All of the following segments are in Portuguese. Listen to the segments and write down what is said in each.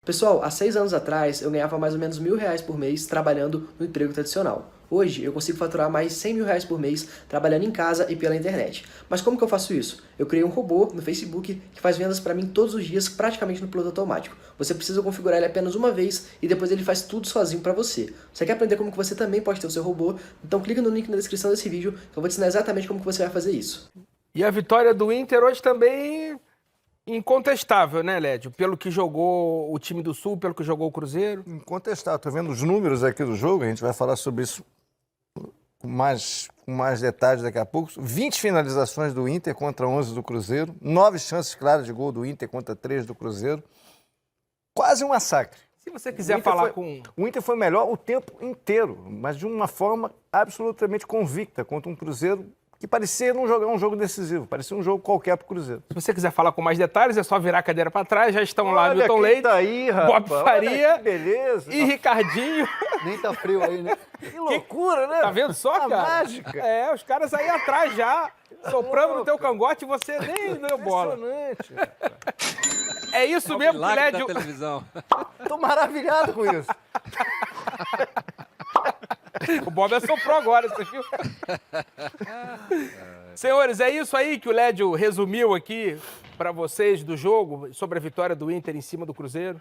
Pessoal, há 6 anos atrás eu ganhava mais ou menos R$ 1.000 por mês trabalhando no emprego tradicional. Hoje eu consigo faturar mais R$ 100.000 por mês trabalhando em casa e pela internet. Mas como que eu faço isso? Eu criei um robô no Facebook que faz vendas para mim todos os dias praticamente no piloto automático. Você precisa configurar ele apenas uma vez e depois ele faz tudo sozinho para você. Você quer aprender como que você também pode ter o seu robô? Então clica no link na descrição desse vídeo que eu vou te ensinar exatamente como que você vai fazer isso. E a vitória do Inter hoje também incontestável, né, Lédio? Pelo que jogou o time do Sul, pelo que jogou o Cruzeiro. Incontestável. Estou vendo os números aqui do jogo, a gente vai falar sobre isso com mais detalhes daqui a pouco. 20 finalizações do Inter contra 11 do Cruzeiro, 9 chances claras de gol do Inter contra 3 do Cruzeiro. Quase um massacre. Se você quiser falar com... O Inter foi melhor o tempo inteiro, mas de uma forma absolutamente convicta contra um Cruzeiro que parecia não jogar um jogo decisivo, parecia um jogo qualquer para o Cruzeiro. Se você quiser falar com mais detalhes, é só virar a cadeira para trás. Já estão lá Milton Leite, tá aí, rapaz. Bob Faria, beleza. e Ricardinho. Nem tá frio aí, né? Que loucura, né? Tá vendo só, cara? Mágica. É, os caras aí atrás já, soprando no teu cangote e você nem deu bola. Impressionante. É isso mesmo que o Lédio... televisão. Tô maravilhado com isso. O Bob assoprou agora, você viu? Senhores, é isso aí que o Lédio resumiu aqui para vocês do jogo, sobre a vitória do Inter em cima do Cruzeiro.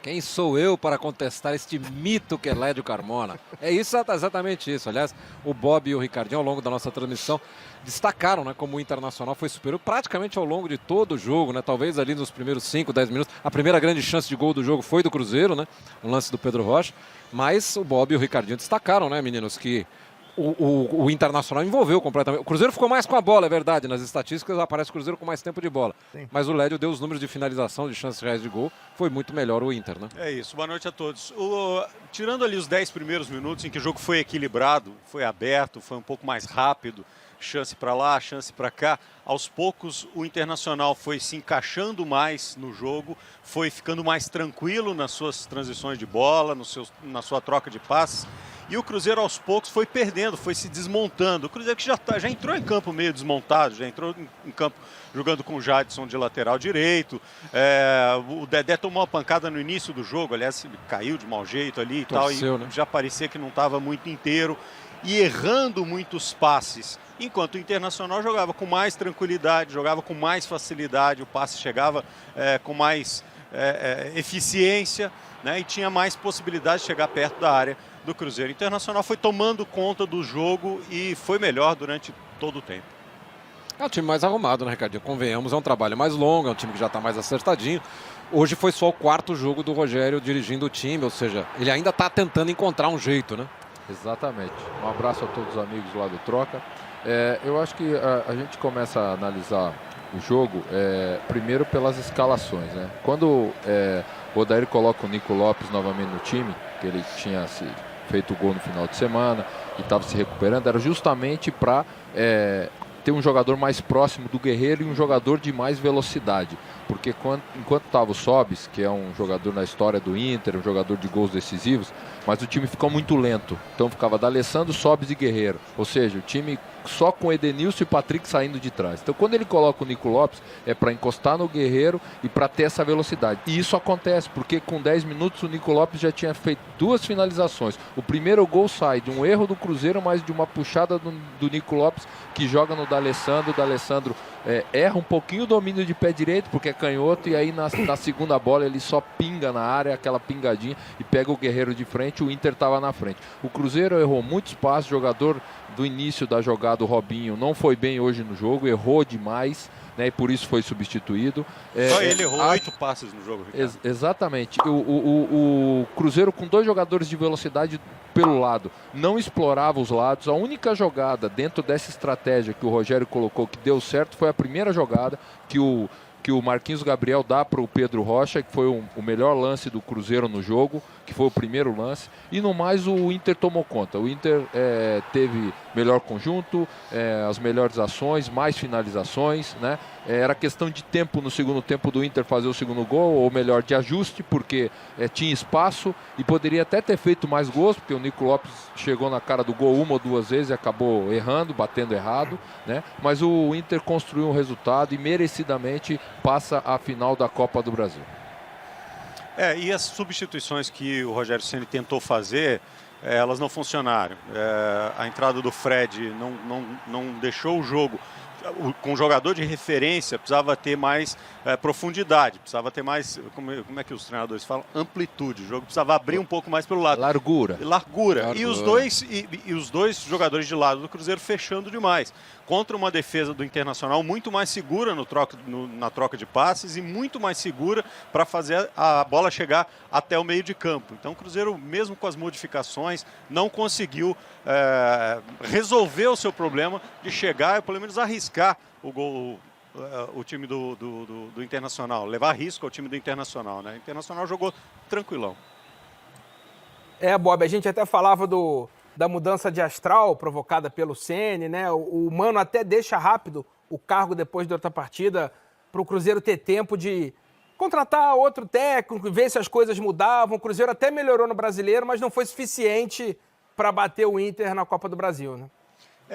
Quem sou eu para contestar este mito que é Lédio Carmona? É isso, exatamente isso. Aliás, o Bob e o Ricardinho, ao longo da nossa transmissão, destacaram, né, como o Internacional foi superior praticamente ao longo de todo o jogo, né? Talvez ali nos primeiros 5, 10 minutos. A primeira grande chance de gol do jogo foi do Cruzeiro, né? Um lance do Pedro Rocha. Mas o Bob e o Ricardinho destacaram, né, meninos, que o Internacional envolveu completamente. O Cruzeiro ficou mais com a bola, é verdade. Nas estatísticas aparece o Cruzeiro com mais tempo de bola. Sim. Mas o Lédio deu os números de finalização, de chances reais de gol. Foi muito melhor o Inter, né? É isso. Boa noite a todos. Tirando ali os 10 primeiros minutos em que o jogo foi equilibrado, foi aberto, foi um pouco mais rápido, chance para lá, chance para cá. Aos poucos o Internacional foi se encaixando mais no jogo, foi ficando mais tranquilo nas suas transições de bola, na sua troca de passes. E o Cruzeiro aos poucos foi perdendo, foi se desmontando. O Cruzeiro que já entrou em campo meio desmontado, já entrou em campo jogando com o Jadson de lateral direito. O Dedé tomou uma pancada no início do jogo, aliás, ele caiu de mau jeito ali e Torceu, tal. E, né? Já parecia que não estava muito inteiro e errando muitos passes. Enquanto o Internacional jogava com mais tranquilidade, jogava com mais facilidade, o passe chegava com mais eficiência, né, e tinha mais possibilidade de chegar perto da área do Cruzeiro. O Internacional foi tomando conta do jogo e foi melhor durante todo o tempo. É um time mais arrumado, né, Ricardinho? Convenhamos, é um trabalho mais longo, é um time que já está mais acertadinho. Hoje foi só o 4º jogo do Rogério dirigindo o time, ou seja, ele ainda está tentando encontrar um jeito, né? Exatamente. Um abraço a todos os amigos lá do Troca. Eu acho que a gente começa a analisar o jogo primeiro pelas escalações, né? Quando o Odair coloca o Nico Lopes novamente no time, que ele tinha feito o gol no final de semana e estava se recuperando, era justamente para ter um jogador mais próximo do Guerreiro e um jogador de mais velocidade. Porque enquanto estava o Sobis, que é um jogador na história do Inter, um jogador de gols decisivos, mas o time ficou muito lento. Então ficava D'Alessandro, Sobis e Guerreiro. Ou seja, o time só com Edenilson e Patrick saindo de trás. Então quando ele coloca o Nico Lopes, é para encostar no Guerreiro e para ter essa velocidade. E isso acontece, porque com 10 minutos o Nico Lopes já tinha feito 2 finalizações. O primeiro gol sai de um erro do Cruzeiro, mas de uma puxada do Nico Lopes, que joga no D'Alessandro. O D'Alessandro erra um pouquinho o domínio de pé direito, porque é canhoto, e aí na segunda bola ele só pinga na área, aquela pingadinha, e pega o Guerreiro de frente. O Inter estava na frente. O Cruzeiro errou muitos passes, jogador do início da jogada, o Robinho, não foi bem hoje no jogo, errou demais, né, e por isso foi substituído. Só ele errou 8 passes no jogo, Ricardo. Exatamente. O Cruzeiro com 2 jogadores de velocidade pelo lado, não explorava os lados. A única jogada dentro dessa estratégia que o Rogério colocou que deu certo foi a primeira jogada que o Marquinhos Gabriel dá para o Pedro Rocha, que foi o melhor lance do Cruzeiro no jogo, que foi o primeiro lance, e no mais o Inter tomou conta. O Inter teve melhor conjunto, as melhores ações, mais finalizações, né? Era questão de tempo no segundo tempo do Inter fazer o segundo gol, ou melhor, de ajuste, porque tinha espaço e poderia até ter feito mais gols, porque o Nico Lopes chegou na cara do gol 1 ou 2 vezes e acabou errando, batendo errado, né? Mas o Inter construiu um resultado e merecidamente passa à final da Copa do Brasil. E as substituições que o Rogério Ceni tentou fazer, elas não funcionaram. A entrada do Fred não deixou o jogo. Com um jogador de referência, precisava ter mais profundidade, precisava ter mais, como é que os treinadores falam? Amplitude. O jogo precisava abrir um pouco mais pelo lado. Largura. E os dois jogadores de lado do Cruzeiro fechando demais. Contra uma defesa do Internacional muito mais segura na troca de passes e muito mais segura para fazer a bola chegar até o meio de campo. Então o Cruzeiro, mesmo com as modificações, não conseguiu resolver o seu problema de chegar e pelo menos arriscar o time do Internacional, levar risco ao time do Internacional, né? O Internacional jogou tranquilão. Bob, a gente até falava da mudança de astral provocada pelo Ceni, né? O Mano até deixa rápido o cargo depois da outra partida para o Cruzeiro ter tempo de contratar outro técnico, ver se as coisas mudavam. O Cruzeiro até melhorou no Brasileiro, mas não foi suficiente para bater o Inter na Copa do Brasil, né?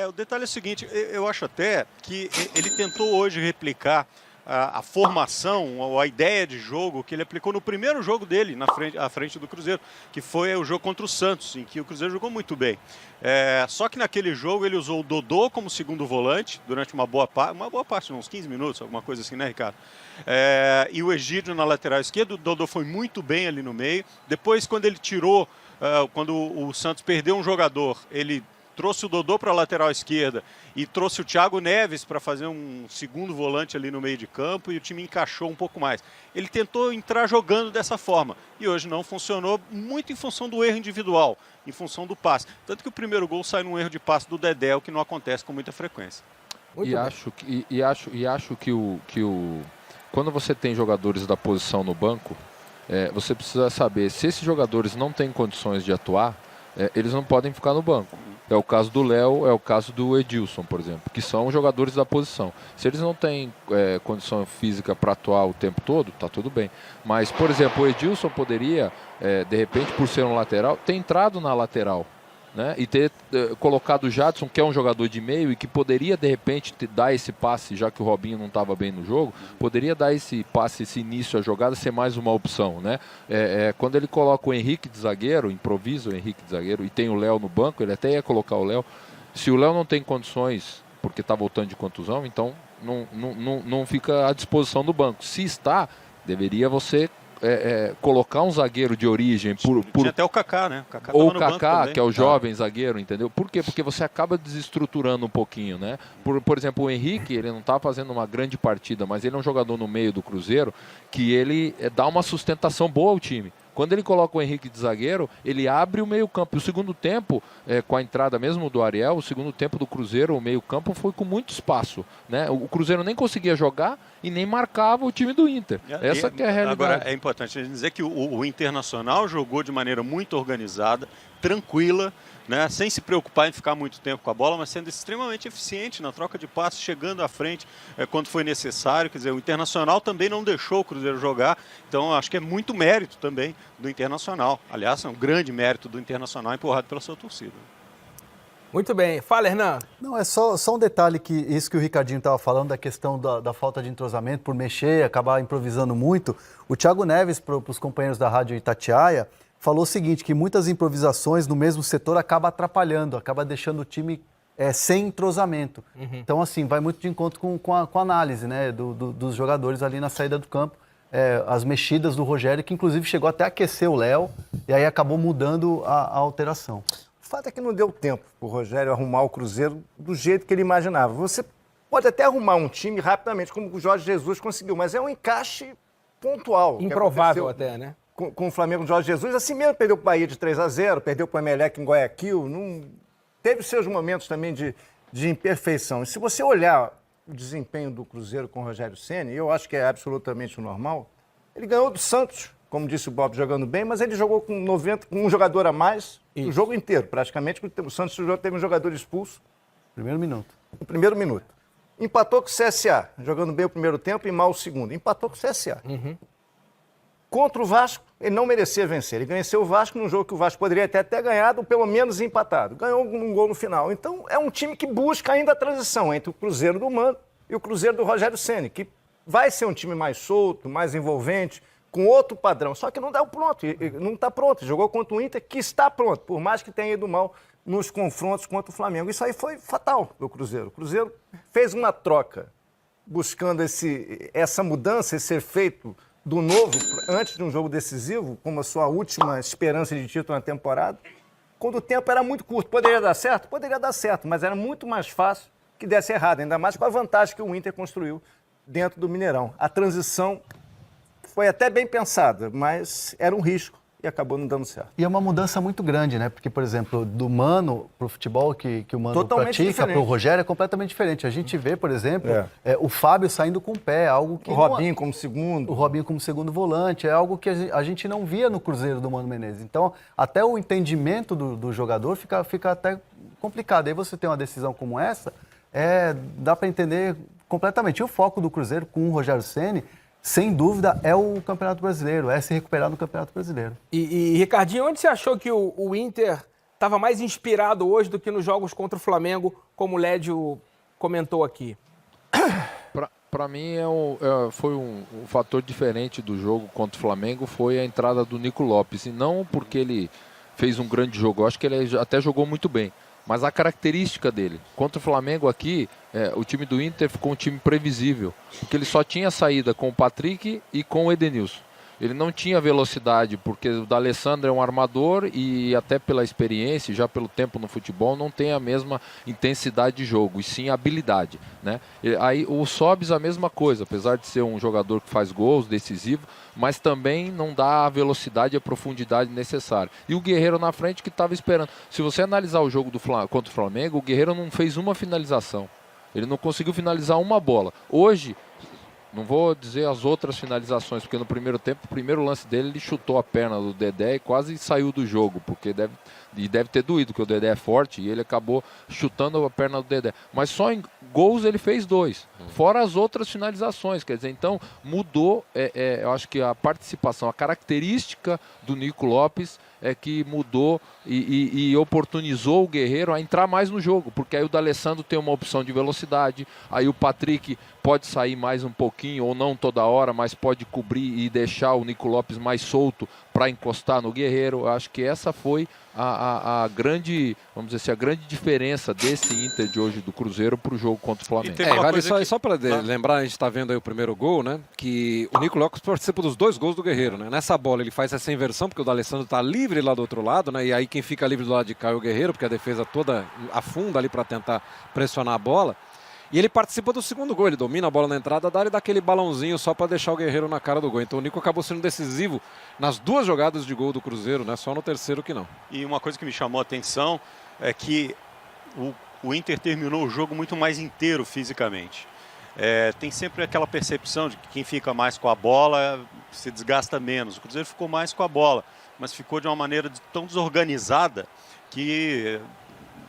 O detalhe é o seguinte, eu acho até que ele tentou hoje replicar a formação, ou a ideia de jogo que ele aplicou no primeiro jogo dele à frente do Cruzeiro, que foi o jogo contra o Santos, em que o Cruzeiro jogou muito bem. Só que naquele jogo ele usou o Dodô como segundo volante durante uma boa parte, uns 15 minutos, alguma coisa assim, né, Ricardo? E o Egídio na lateral esquerda, o Dodô foi muito bem ali no meio. Depois, quando ele tirou, quando o Santos perdeu um jogador, ele trouxe o Dodô para a lateral esquerda e trouxe o Thiago Neves para fazer um segundo volante ali no meio de campo e o time encaixou um pouco mais. Ele tentou entrar jogando dessa forma e hoje não funcionou, muito em função do erro individual, em função do passe. Tanto que o primeiro gol sai num erro de passe do Dedé, o que não acontece com muita frequência. Acho que quando você tem jogadores da posição no banco, você precisa saber se esses jogadores não têm condições de atuar, eles não podem ficar no banco. É o caso do Léo, é o caso do Edilson, por exemplo, que são jogadores da posição. Se eles não têm condição física para atuar o tempo todo, tá tudo bem. Mas, por exemplo, o Edilson poderia, de repente, por ser um lateral, ter entrado na lateral, né? E ter colocado o Jadson, que é um jogador de meio e que poderia, de repente, dar esse passe, já que o Robinho não estava bem no jogo, poderia dar esse passe, esse início à jogada, ser mais uma opção, né? Quando ele coloca o Henrique de zagueiro, improvisa o Henrique de zagueiro e tem o Léo no banco, ele até ia colocar o Léo. Se o Léo não tem condições, porque está voltando de contusão, então não fica à disposição do banco. Se está, deveria você colocar um zagueiro de origem Tinha até o Kaká, né? Ou o Kaká, que é o jovem zagueiro, entendeu? Por quê? Porque você acaba desestruturando um pouquinho, né? Por exemplo, o Henrique, ele não está fazendo uma grande partida, mas ele é um jogador no meio do Cruzeiro que ele dá uma sustentação boa ao time. Quando ele coloca o Henrique de zagueiro, ele abre o meio-campo. E o segundo tempo, com a entrada mesmo do Ariel, o segundo tempo do Cruzeiro, o meio-campo foi com muito espaço, né? O Cruzeiro nem conseguia jogar e nem marcava o time do Inter. Essa que é a realidade. Agora, é importante dizer que o Internacional jogou de maneira muito organizada, tranquila, né, sem se preocupar em ficar muito tempo com a bola, mas sendo extremamente eficiente na troca de passes, chegando à frente quando foi necessário. Quer dizer, o Internacional também não deixou o Cruzeiro jogar, então acho que é muito mérito também do Internacional. Aliás, é um grande mérito do Internacional empurrado pela sua torcida. Muito bem. Fala, Hernan. Não, é só um detalhe, que isso que o Ricardinho estava falando, da questão da falta de entrosamento, por mexer, acabar improvisando muito. O Thiago Neves, para os companheiros da Rádio Itatiaia, falou o seguinte, que muitas improvisações no mesmo setor acaba atrapalhando, acaba deixando o time sem entrosamento. Então, assim, vai muito de encontro com a análise, né, dos jogadores ali na saída do campo. As mexidas do Rogério, que inclusive chegou até a aquecer o Léo, e aí acabou mudando a alteração. O fato é que não deu tempo para o Rogério arrumar o Cruzeiro do jeito que ele imaginava. Você pode até arrumar um time rapidamente, como o Jorge Jesus conseguiu, mas é um encaixe pontual. Improvável até, né? Com o Flamengo do Jorge Jesus, assim mesmo perdeu para o Bahia de 3-0, perdeu para o Emelec em Guayaquil, teve seus momentos também de imperfeição. E se você olhar o desempenho do Cruzeiro com o Rogério Ceni, eu acho que é absolutamente normal, ele ganhou do Santos, como disse o Bob, jogando bem, mas ele jogou com um jogador a mais o jogo inteiro, praticamente, porque o Santos teve um jogador expulso. Primeiro minuto. No primeiro minuto. Empatou com o CSA, jogando bem o primeiro tempo e mal o segundo. Empatou com o CSA. Contra o Vasco, ele não merecia vencer. Ele venceu o Vasco num jogo que o Vasco poderia até ter ganhado, ou pelo menos empatado. Ganhou um gol no final. Então, é um time que busca ainda a transição entre o Cruzeiro do Mano e o Cruzeiro do Rogério Ceni, que vai ser um time mais solto, mais envolvente, com outro padrão. Só que não deu pronto, não está pronto. Jogou contra o Inter, que está pronto, por mais que tenha ido mal nos confrontos contra o Flamengo. Isso aí foi fatal do Cruzeiro. O Cruzeiro fez uma troca buscando essa mudança, esse efeito do novo, antes de um jogo decisivo, como a sua última esperança de título na temporada, quando o tempo era muito curto. Poderia dar certo? Poderia dar certo, mas era muito mais fácil que desse errado, ainda mais com a vantagem que o Inter construiu dentro do Mineirão. A transição foi até bem pensada, mas era um risco e acabou não dando certo. E é uma mudança muito grande, né? Porque, por exemplo, do Mano para o futebol que o Mano Totalmente pratica, para o Rogério, é completamente diferente. A gente vê, por exemplo, o Fábio saindo com o pé, algo que... O Robinho como segundo. O Robinho como segundo volante, é algo que a gente não via no Cruzeiro do Mano Menezes. Então, até o entendimento do jogador fica até complicado. Aí você tem uma decisão como essa, dá para entender completamente. E o foco do Cruzeiro com o Rogério Ceni, sem dúvida, é o Campeonato Brasileiro, é se recuperar no Campeonato Brasileiro. E Ricardinho, onde você achou que o Inter estava mais inspirado hoje do que nos jogos contra o Flamengo, como o Lédio comentou aqui? Para mim, foi um fator diferente do jogo contra o Flamengo, foi a entrada do Nico Lopes. E não porque ele fez um grande jogo, eu acho que ele até jogou muito bem. Mas a característica dele, contra o Flamengo aqui, o time do Inter ficou um time previsível, porque ele só tinha saída com o Patrick e com o Edenilson. Ele não tinha velocidade, porque o D'Alessandro é um armador e até pela experiência, já pelo tempo no futebol, não tem a mesma intensidade de jogo, e sim a habilidade, né? Aí o Sobis a mesma coisa, apesar de ser um jogador que faz gols, decisivo, mas também não dá a velocidade e a profundidade necessária. E o Guerreiro na frente que estava esperando. Se você analisar o jogo contra o Flamengo, o Guerreiro não fez uma finalização. Ele não conseguiu finalizar uma bola. Hoje, não vou dizer as outras finalizações, porque no primeiro tempo, o primeiro lance dele, ele chutou a perna do Dedé e quase saiu do jogo, porque deve ter doído, porque o Dedé é forte e ele acabou chutando a perna do Dedé. Mas só em gols ele fez 2, fora as outras finalizações. Quer dizer, então mudou, eu acho que a participação, a característica do Nico Lopes é que mudou e oportunizou o Guerreiro a entrar mais no jogo, porque aí o D'Alessandro tem uma opção de velocidade, aí o Patrick pode sair mais um pouquinho, ou não toda hora, mas pode cobrir e deixar o Nico Lopes mais solto para encostar no Guerreiro. Eu acho que essa foi a grande, vamos dizer assim, a grande diferença desse Inter de hoje do Cruzeiro para o jogo contra o Flamengo. Vale só para lembrar, a gente está vendo aí o primeiro gol, né? Que o Nico Lopes participa dos 2 gols do Guerreiro, né? Nessa bola ele faz essa inversão, porque o D'Alessandro está livre lá do outro lado, né? E aí quem fica livre do lado de cá é o Guerreiro, porque a defesa toda afunda ali para tentar pressionar a bola. E ele participa do segundo gol, ele domina a bola na entrada, dá aquele balãozinho só para deixar o Guerreiro na cara do gol. Então o Nico acabou sendo decisivo nas 2 jogadas de gol do Cruzeiro, né? Só no terceiro que não. E uma coisa que me chamou a atenção é que o Inter terminou o jogo muito mais inteiro fisicamente. Tem sempre aquela percepção de que quem fica mais com a bola se desgasta menos. O Cruzeiro ficou mais com a bola, mas ficou de uma maneira tão desorganizada que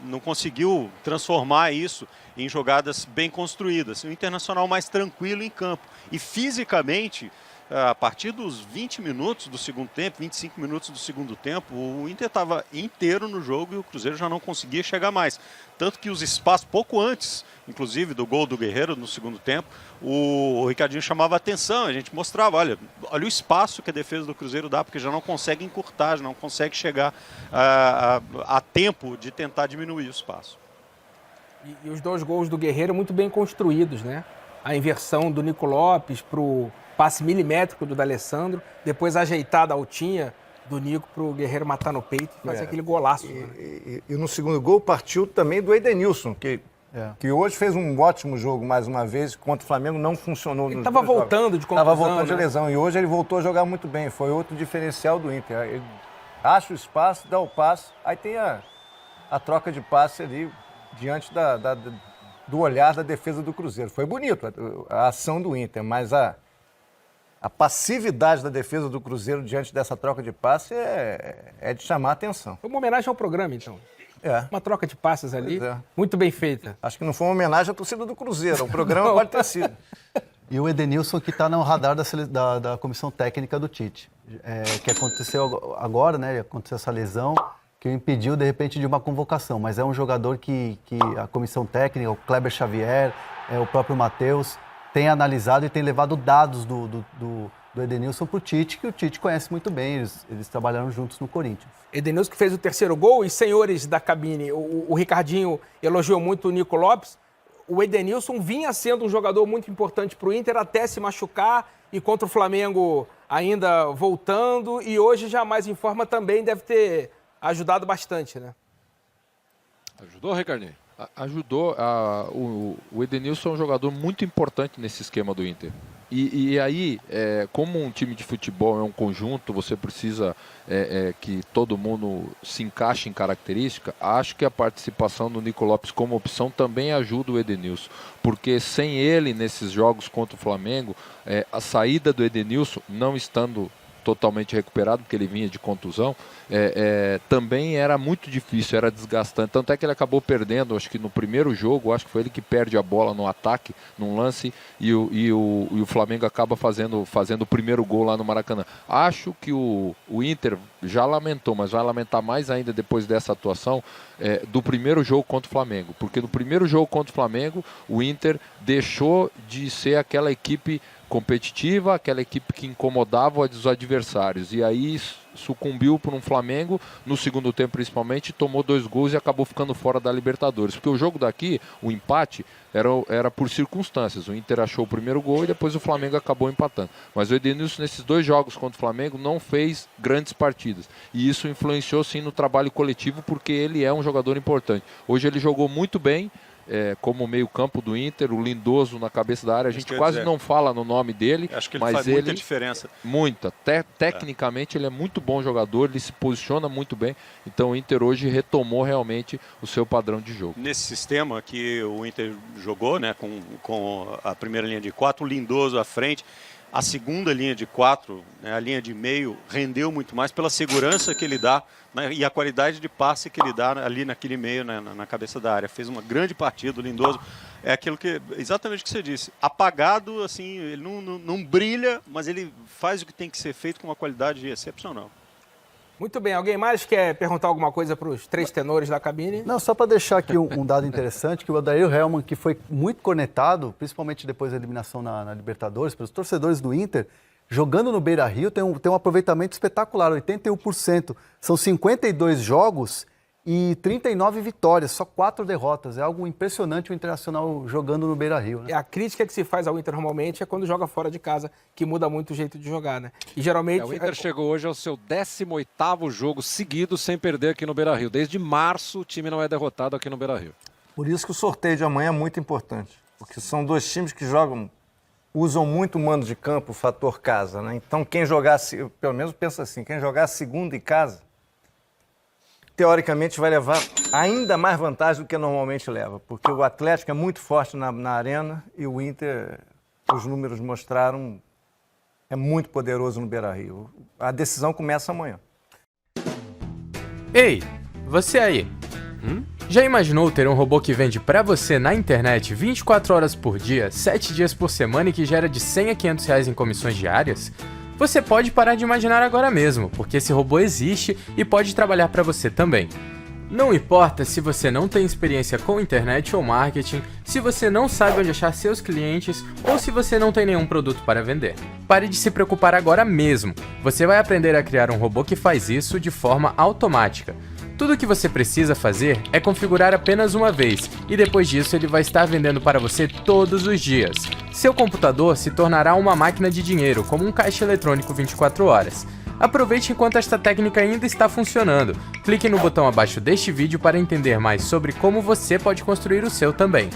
não conseguiu transformar isso em jogadas bem construídas. O Internacional mais tranquilo em campo. E fisicamente, a partir dos 20 minutos do segundo tempo, 25 minutos do segundo tempo, o Inter estava inteiro no jogo e o Cruzeiro já não conseguia chegar mais. Tanto que os espaços, pouco antes, inclusive, do gol do Guerreiro no segundo tempo, o Ricardinho chamava a atenção, a gente mostrava, olha o espaço que a defesa do Cruzeiro dá, porque já não consegue encurtar, já não consegue chegar a tempo de tentar diminuir o espaço. E os 2 gols do Guerreiro muito bem construídos, né? A inversão do Nico Lopes para o passe milimétrico do D'Alessandro, depois a ajeitada altinha do Nico para o Guerreiro matar no peito e fazer aquele golaço. E no segundo gol partiu também do Edenilson, que hoje fez um ótimo jogo mais uma vez, contra o Flamengo não funcionou. Ele estava voltando de contusão. Estava voltando de lesão e hoje ele voltou a jogar muito bem, foi outro diferencial do Inter. Ele acha o espaço, dá o passe, aí tem a troca de passe ali diante do olhar da defesa do Cruzeiro. Foi bonito a ação do Inter, mas a passividade da defesa do Cruzeiro diante dessa troca de passe é de chamar a atenção. Foi uma homenagem ao programa, então. Uma troca de passes ali, muito bem feita. Acho que não foi uma homenagem à torcida do Cruzeiro, o programa pode ter sido. E o Edenilson que está no radar da comissão técnica do Tite, que aconteceu agora, né? Aconteceu essa lesão que o impediu, de repente, de uma convocação. Mas é um jogador que a comissão técnica, o Kleber Xavier, o próprio Matheus, tem analisado e tem levado dados do Edenilson para o Tite, que o Tite conhece muito bem, eles trabalharam juntos no Corinthians. Edenilson que fez o terceiro gol, e senhores da cabine, o Ricardinho elogiou muito o Nico Lopes. O Edenilson vinha sendo um jogador muito importante para o Inter até se machucar, e contra o Flamengo ainda voltando, e hoje já mais em forma também deve ter ajudado bastante, né? Ajudou, Ricardinho? Ajudou. O Edenilson é um jogador muito importante nesse esquema do Inter. E aí, como um time de futebol é um conjunto, você precisa que todo mundo se encaixe em característica. Acho que a participação do Nico Lopes como opção também ajuda o Edenilson, porque sem ele nesses jogos contra o Flamengo, a saída do Edenilson, não estando totalmente recuperado, porque ele vinha de contusão, também era muito difícil, era desgastante. Tanto é que ele acabou perdendo, acho que no primeiro jogo, acho que foi ele que perde a bola no ataque, num lance, e o Flamengo acaba fazendo o primeiro gol lá no Maracanã. Acho que o Inter já lamentou, mas vai lamentar mais ainda depois dessa atuação do primeiro jogo contra o Flamengo. Porque no primeiro jogo contra o Flamengo, o Inter deixou de ser aquela equipe competitiva, aquela equipe que incomodava os adversários, e aí sucumbiu por um Flamengo no segundo tempo principalmente, tomou 2 gols e acabou ficando fora da Libertadores, porque o jogo daqui, o empate era por circunstâncias, o Inter achou o primeiro gol e depois o Flamengo acabou empatando, mas o Edenilson nesses 2 jogos contra o Flamengo não fez grandes partidas, e isso influenciou sim no trabalho coletivo, porque ele é um jogador importante. Hoje ele jogou muito bem, como meio campo do Inter, o Lindoso na cabeça da área, a gente quase não fala no nome dele, acho que ele mas faz muita diferença. Muita. Tecnicamente ele é muito bom jogador, ele se posiciona muito bem, então o Inter hoje retomou realmente o seu padrão de jogo. Nesse sistema que o Inter jogou, né, com a primeira linha de 4, o Lindoso à frente, a segunda linha de 4, né, a linha de meio, rendeu muito mais pela segurança que ele dá, né, e a qualidade de passe que ele dá ali naquele meio, né, na cabeça da área. Fez uma grande partida, o Lindoso. É aquilo que, exatamente o que você disse, apagado, assim, ele não brilha, mas ele faz o que tem que ser feito com uma qualidade excepcional. Muito bem, alguém mais quer perguntar alguma coisa para os 3 tenores da cabine? Não, só para deixar aqui um dado interessante, que o Odair Hellmann, que foi muito cornetado, principalmente depois da eliminação na Libertadores, pelos torcedores do Inter, jogando no Beira-Rio, tem um aproveitamento espetacular, 81%. São 52 jogos e 39 vitórias, só 4 derrotas. É algo impressionante o Internacional jogando no Beira-Rio, né? A crítica que se faz ao Inter normalmente é quando joga fora de casa, que muda muito o jeito de jogar, né? E geralmente... O Inter chegou hoje ao seu 18º jogo seguido sem perder aqui no Beira-Rio. Desde março o time não é derrotado aqui no Beira-Rio. Por isso que o sorteio de amanhã é muito importante, porque são 2 times que usam muito o mando de campo, o fator casa, né? Então quem jogar, pelo menos pensa assim, quem jogar segunda em casa, teoricamente vai levar ainda mais vantagem do que normalmente leva, porque o Atlético é muito forte na arena e o Inter, os números mostraram, é muito poderoso no Beira-Rio. A decisão começa amanhã. Ei, você aí, já imaginou ter um robô que vende pra você na internet 24 horas por dia, 7 dias por semana e que gera de 100 a 500 reais em comissões diárias? Você pode parar de imaginar agora mesmo, porque esse robô existe e pode trabalhar para você também. Não importa se você não tem experiência com internet ou marketing, se você não sabe onde achar seus clientes ou se você não tem nenhum produto para vender. Pare de se preocupar agora mesmo. Você vai aprender a criar um robô que faz isso de forma automática. Tudo o que você precisa fazer é configurar apenas uma vez e depois disso ele vai estar vendendo para você todos os dias. Seu computador se tornará uma máquina de dinheiro, como um caixa eletrônico 24 horas. Aproveite enquanto esta técnica ainda está funcionando. Clique no botão abaixo deste vídeo para entender mais sobre como você pode construir o seu também.